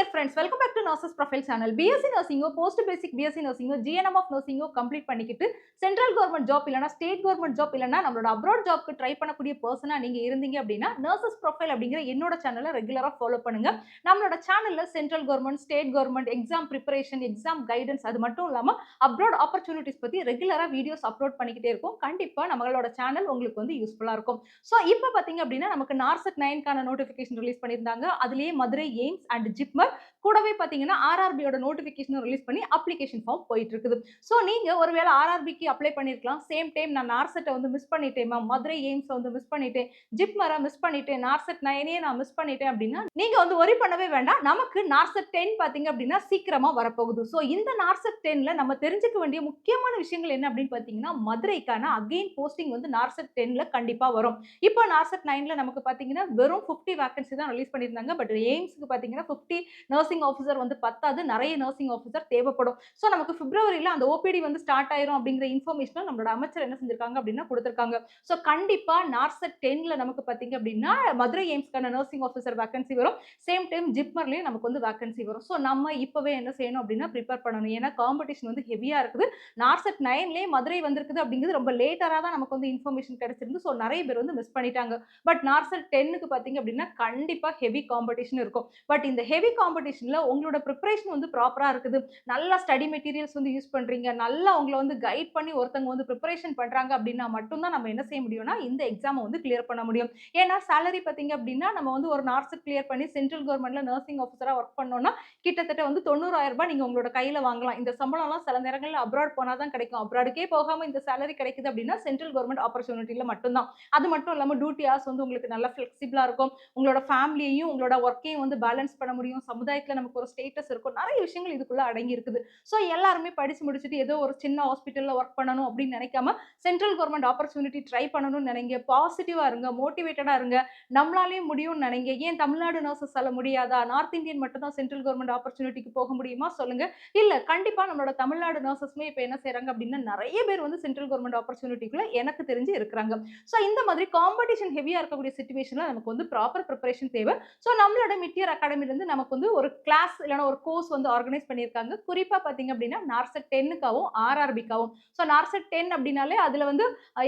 dear friends, welcome back to Nurses Profile channel. BSc Nursing, Post Basic BSc Nursing, GNM of Nursing complete பண்ணிக்கிட்டு central government job இல்லனா state government job இல்லனா நம்மளோட abroad ஜாப்க்கு try பண்ணக்கூடிய பர்சனா நீங்க இருந்தீங்க அப்படின்னா நர்சஸ் ப்ரொஃபைல் அப்படிங்கிற என்னோட சேனலை ரெகுலரா ஃபாலோ பண்ணுங்க. நம்மளோட சேனல்ல central government, state government exam preparation, exam guidance, அது மட்டும் இல்லாம அப்ராட் ஆப்பர்ச்சுனிட்டிஸ் பத்தி ரெகுலரா வீடியோஸ் அப்லோட் பண்ணிக்கிட்டே இருக்கும். கண்டிப்பா நம்மளோட சேனல் உங்களுக்கு வந்து யூஸ்ஃபுல்லா இருக்கும். சோ இப்போ பாத்தீங்க அப்படின்னா நமக்கு நார்செட் 9க்கான நோட்டிபிகேஷன் ரிலீஸ் பண்ணியிருந்தாங்க. அதுலயே மதுரை எய்ம்ஸ் அண்ட் ஜிப்மர் கூடவே பாத்தீங்கன்னா ஆர்ஆர்பியோட நோட்டிபிகேஷன் ரிலீஸ் பண்ணி அப்ளிகேஷன் ஃபார்ம் போயிட்டு இருக்குது. சோ நீங்க ஒருவேளை ஆர்ஆர்பிக்கு அப்ளை பண்ணிருக்கலாம். சேம் டைம் நான் நார்செட்டை வந்து மிஸ் பண்ணிட்டேன் மேம், மதுரை எய்ம்ஸ் வந்து மிஸ் பண்ணிட்டேன், ஜிப்மரை மிஸ் பண்ணிட்டேன், நார்செட் 9 நான் மிஸ் பண்ணிட்டேன் அப்படின்னா நீங்க வந்து ஒரி பண்ணவே வேண்டாம். நமக்கு நார்செட் 10 பாத்தீங்க அப்படின்னா சீக்கிரமா வரப்போகுது. சோ இந்த நார்செட் 10ல நம்ம தெரிஞ்சுக்க வேண்டிய முக்கியமான விஷயங்கள் என்ன அப்படின்னு பாத்தீங்கன்னா மதுரைக்கான அகைன் போஸ்டிங் வந்து நார்செட் 10ல கண்டிப்பா வரும். இப்போ நார்செட் 9ல நமக்கு பாத்தீங்கன்னா வெறும் 50 வேகன்சி தான் ரிலீஸ் பண்ணிருந்தாங்க. பட் எய்ம்ஸ்க்கு பாத்தீங்கன்னா 50 நர்சிங் ஆஃபீஸர் வந்து பத்தாது, நிறைய நர்சிங் ஆஃபீஸர் தேவைப்படும். சோ நமக்கு பிப்ரவரியில அந்த ஓபிடி வந்து ஸ்டார்ட் ஆயிரும் அப்படிங்கிற இன்ஃபர்மேஷன் நம்மளோட அமைச்சர் என்ன செஞ்சிருக்காங்க அப்படின்னா கொடுத்திருக்காங்க. சோ கண்டிப்பா நார்செட் 10ல நமக்கு பாத்தீங்க அப்படின்னா மதுரை எய்ம்ஸ்க்கான நர்சிங் ஆஃபீஸர் வேகன்சி வரும். சேம் டைம் ஜிப்மர்லயும் நமக்கு வந்து வேகன்சி வரும். சோ நம்ம இப்பவே என்ன செய்யணும் அப்படின்னா ப்ரிப்பேர் பண்ணணும். ஏன்னா காம்படிஷன் வந்து ஹெவியா இருக்குது. நார்செட் 9லயே மதுரை வந்திருக்குது அப்படிங்கிறது ரொம்ப லேட்டரா தான் நமக்கு வந்து இன்ஃபர்மேஷன் கிடைச்சிருந்து. சோ நிறைய பேர் வந்து மிஸ் பண்ணிட்டாங்க. பட் நார்செட் 10க்கு பாத்தீங்க அப்படின்னா கண்டிப்பா ஹெவி காம்படிஷன் இருக்கும். பட் இந்த ஹெவி காம்படிஷன்ல உங்களோட ப்ரிப்பரேஷன் வந்து ப்ராப்பரா இருக்குது, நல்ல ஸ்டடி மெட்டீரியல்ஸ் வந்து யூஸ் பண்றீங்க, நல்லா உங்களை வந்து கைட் பண்ணி ஒருத்தங்க வந்து ப்ரிப்பரேஷன் பண்றாங்க அப்படின்னா மட்டும்தான் நம்ம என்ன செய்ய முடியும்னா இந்த எக்ஸாமை வந்து கிளியர் பண்ண முடியும். ஏன்னா சேலரி பாத்தீங்க அப்படின்னா நம்ம வந்து ஒரு நார்செட் கிளியர் பண்ணி சென்ட்ரல் கவர்மெண்ட்ல நர்சிங் ஆஃபீஸரா ஒர்க் பண்ணோம்னா கிட்டத்தட்ட வந்து 90,000 ரூபாய் நீங்க உங்களோட கையில வாங்கலாம். இந்த சம்பளம் எல்லாம் சில நேரங்கள்ல அப்ராட் போனாதான் கிடைக்கும். அப்ராடுக்கே போகாம இந்த சேலரி கிடைக்குது அப்படின்னா சென்ட்ரல் கவர்மெண்ட் ஆப்பர்ச்சுனிட்டில மட்டும்தான். அது மட்டும் இல்லாம டியூட்டி ஹார்ஸ் வந்து உங்களுக்கு நல்ல ஃபிளெக்சிபிளா இருக்கும். உங்களோட ஃபேமிலியையும் உங்களோட ஒர்க்கையும் வந்து பேலன்ஸ் பண்ண முடியும். சமுதாயத்துல நமக்கு ஒரு ஸ்டேட்டஸ் இருக்கும். நிறைய விஷயங்கள் இதுக்குள்ள அடங்கி இருக்குது. சோ எல்லாருமே படிச்சு முடிச்சுட்டு ஏதோ ஒரு சின்ன ஹாஸ்பிட்டல்ல ஒர்க் பண்ணணும் அப்படின்னு நினைக்காம சென்ட்ரல் கவர்மெண்ட் ஆப்பர்ச்சுனிட்டி ட்ரை பண்ணணும்னு நினைங்க. பாசிட்டிவா இருங்க, மோட்டிவேட்டடா இருங்க. நம்மளாலேயும் முடியும்னு நினைங்க. ஏன் தமிழ்நாடு நர்சஸால முடியாதா? நார்த் இந்தியன் மட்டும் தான் சென்ட்ரல் கவர்மெண்ட் ஆப்பர்ச்சுனிட்டிக்கு போக முடியுமா சொல்லுங்க. இல்ல கண்டிப்பா நம்மளோட தமிழ்நாடு நர்சஸ்மே இப்ப என்ன செய்றாங்க அப்படின்னா நிறைய பேர் வந்து சென்ட்ரல் கவர்மெண்ட் ஆப்பர்ச்சுனிட்டிக்குள்ள எனக்கு தெரிஞ்சு இருக்கிறாங்க. சோ இந்த மாதிரி காம்படிஷன் ஹெவியா இருக்கக்கூடிய சிச்சுவேஷன்ல நமக்கு வந்து ப்ராப்பர் ப்ரிப்பரேஷன் தேவை. சோ நம்மளோட மிட்டியர் அகாடமில இருந்து நமக்கு வந்து ஒரு கிளாஸ் இல்லனா ஒரு கோர்ஸ் வந்து ஆர்கனைஸ் பண்ணியிருக்காங்க. குறிப்பா பாத்தீங்க அப்படின்னா நார்செட் 10க்காவும் ஆர்ஆர்பிக்காவும். சோ நார்செட் 10 அப்படினாலே அதுல வந்து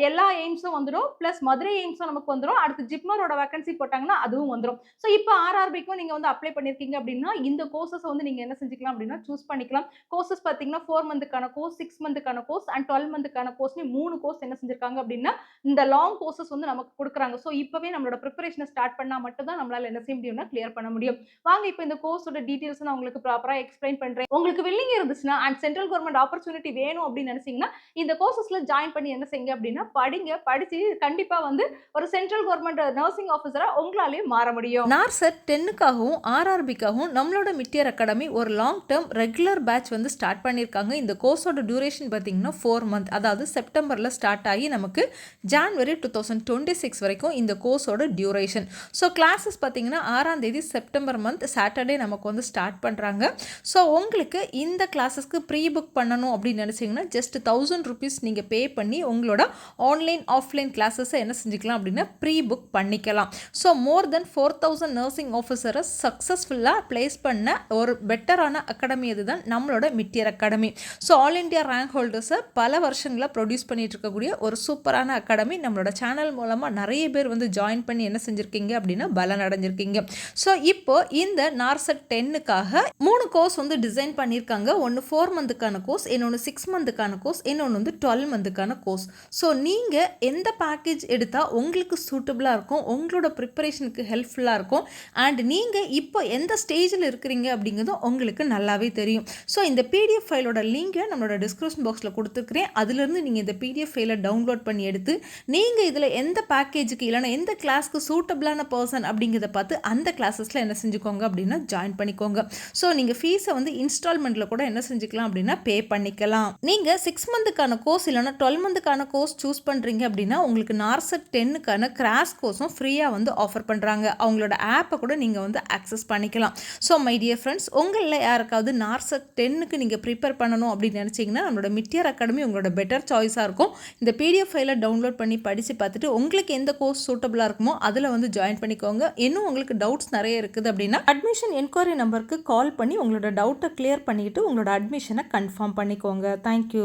எல்லா எய்ம்ஸும் வந்துரும். பிளஸ் மதுரை எய்ம்ஸும் நமக்கு வந்துரும். அடுத்து ஜிப்மரோட வேகன்சி போட்டாங்கன்னா அதுவும் வந்துரும். சோ இப்போ ஆர்ஆர்பிக்கும் நீங்க வந்து அப்ளை பண்ணிருக்கீங்க அப்படின்னா இந்த கோர்சஸ் வந்து நீங்க என்ன செஞ்சுக்கலாம் அப்படின்னா சூஸ் பண்ணிக்கலாம். கோர்சஸ் பாத்தீங்கன்னா 4 மந்த்க்கான கோர்ஸ், 6 மந்த்க்கான கோர்ஸ் அண்ட் 12 மந்த்க்கான கோர்ஸ்னு 3 கோர்ஸ் என்ன செஞ்சிருக்காங்க அப்படின்னா இந்த லாங் கோர்சஸ் வந்து நமக்கு கொடுக்குறாங்க. சோ இப்பவே நம்மளோட ப்ரிப்பரேஷனை ஸ்டார்ட் பண்ணா மட்டும் தான் நம்மளால என்ன செய்ய முடியும்னா கிளியர் பண்ண முடியும். வாங்க இப்போ இந்த கோர்ஸோட டீடைல்ஸ் நான் உங்களுக்கு ப்ராப்பரா எக்ஸ்பிளைன் பண்றேன். உங்களுக்கு வில்லிங் இருந்துச்சுன்னா அண்ட் சென்ட்ரல் கவர்மெண்ட் ஆப்பர்ச்சுனிட்டி வேணும் அப்படின்னு நினைச்சீங்கன்னா இந்த கோர்சஸ்ல ஜாயின் பண்ணி என்ன செய்யுங்க அப்படின்னா படிங்க. படிச்சு கண்டிப்பா வந்து ஒரு சென்ட்ரல் கவர்மெண்ட் நர்சிங் ஆஃபீஸரா உங்களாலேயும் மாற முடியும். நார்செட் 10க்காகவும் ஆர்ஆர்பிக்காகவும் நம்மளோட மிட்டியர் அகாடமி ஒரு லாங் டேர்ம் ரெகுலர் பேட்ச் வந்து ஸ்டார்ட் பண்ணியிருக்காங்க. இந்த கோர்ஸோட டியூரேஷன் பார்த்தீங்கன்னா 4 மந்த், அதாவது செப்டம்பரில் ஸ்டார்ட் ஆகி நமக்கு ஜான்வரி 2026 வரைக்கும் இந்த கோர்ஸோட டியூரேஷன். ஸோ கிளாஸஸ் பார்த்தீங்கன்னா 6ஆம் தேதி செப்டம்பர் மந்த் சாட்டர்டே நமக்கு வந்து ஸ்டார்ட் பண்ணுறாங்க. ஸோ உங்களுக்கு இந்த கிளாஸஸ்க்கு ப்ரீ புக் பண்ணணும் அப்படின்னு நினச்சிங்கன்னா ஜஸ்ட் 1000 rupees நீங்கள் பே பண்ணி உங்களோட ஆன்லைன் ஆஃப்லைன் கிளாஸஸை என்ன செஞ்சுக்கலாம் அப்படின்னா ப்ரீ புக் பண்ணிக்கலாம். ஸோ மோர் தென் 4000 நர்சிங் ஆஃபீஸரை சக்ஸஸ்ஃபுல்லாக பிளேஸ் பண்ண ஒரு பெட்டரான அகாடமி அதுதான் நம்மளோட meteor academy. So all India rank ஹோல்டர்ஸை பல வருஷங்களாக ப்ரொடியூஸ் பண்ணிட்டு இருக்கக்கூடிய ஒரு சூப்பரான அகாடமி. நம்மளோட சேனல் மூலமாக நிறைய பேர் வந்து ஜாயின் பண்ணி என்ன செஞ்சுருக்கீங்க அப்படின்னா பலன் அடைஞ்சிருக்கீங்க. ஸோ இப்போ இந்த நார்செட் 10க்காக 3 கோர்ஸ் வந்து டிசைன் பண்ணியிருக்காங்க. ஒன்று 4 மந்த்துக்கான கோர்ஸ், இன்னொன்று 6 மந்த்துக்கான கோர்ஸ், இன்னொன்று வந்து 12 மந்த்துக்கான கோர்ஸ். ஸோ நீங்கள் எந்த பேக்கேஜ் எடுத்தால் உங்களுக்கு சூட்டபுளாக இருக்கும், உங்களோட ப்ரிப்பரேஷனுக்கு ஹெல்ப்ஃபுல்லாக இருக்கும் அண்ட் நீங்கள் இப்போ எந்த ஸ்டேஜில் இருக்கிறீங்க அப்படிங்கிறதும் உங்களுக்கு நல்லாவே தெரியும். ஸோ இந்த பிடிஎஃப் ஃபைலோட லிங்கை நம்மளோட டிஸ்கிரிப்ஷன் பாக்ஸில் கொடுத்துருக்கிறேன். அதிலிருந்து நீங்கள் இந்த பிடிஎஃப் ஃபைலை டவுன்லோட் பண்ணி எடுத்து நீங்கள் இதில் எந்த பேக்கேஜுக்கு இல்லைனா எந்த கிளாஸ்க்கு சூட்டபிளான பர்சன் அப்படிங்கிறத பார்த்து அந்த கிளாஸஸில் என்ன செஞ்சுக்கோங்க அப்படின்னா ஜாயின் பண்ணிக்கோங்க. ஸோ நீங்கள் ஃபீஸை வந்து இன்ஸ்டால்மெண்ட்டில் கூட என்ன செஞ்சுக்கலாம் அப்படின்னா பே பண்ணிக்கலாம். நீங்கள் 6 மந்த்துக்கான கோர்ஸ் இல்லைனா 12 மந்த்துக்கான கோர்ஸ் சூஸ் பண்ணுறீங்க அப்படின்னா உங்களுக்கு நார்செட் 10க்கான கிராஷ் கோர்ஸும் ஃப்ரீயாக வந்து ஆஃபர் பண்ணுறாங்க. அவங்களோட ஆப்பை கூட நீங்கள் வந்து ஆக்சஸ் பண்ணிக்கலாம். ஸோ மை டியர் ஃப்ரெண்ட்ஸ், உங்களில் யாருக்காவது நார்செட் 10க்கு நீங்கள் ப்ரிப்பேர் பண்ணணும் அப்படின்னு நினச்சிங்கன்னா நம்மளோட மிட்டியர் அகாடமி உங்களோட பெட்டர் சாய்ஸாக இருக்கும். இந்த பிடிஎஃப் ஃபைலை டவுன்லோட் பண்ணி படித்து பார்த்துட்டு உங்களுக்கு எந்த கோர்ஸ் சூட்டபுளாக இருக்குமோ அதில் வந்து ஜாயின் பண்ணிக்கோங்க. இன்னும் உங்களுக்கு டவுட்ஸ் நிறைய இருக்குது அப்படின்னா அட்மிஷன் என்கொயரி நம்பருக்கு கால் பண்ணி உங்களோட டவுட்டை கிளியர் பண்ணிக்கிட்டு உங்களோட அட்மிஷனை கன்ஃபார்ம் பண்ணிக்கோங்க. தேங்க்யூ.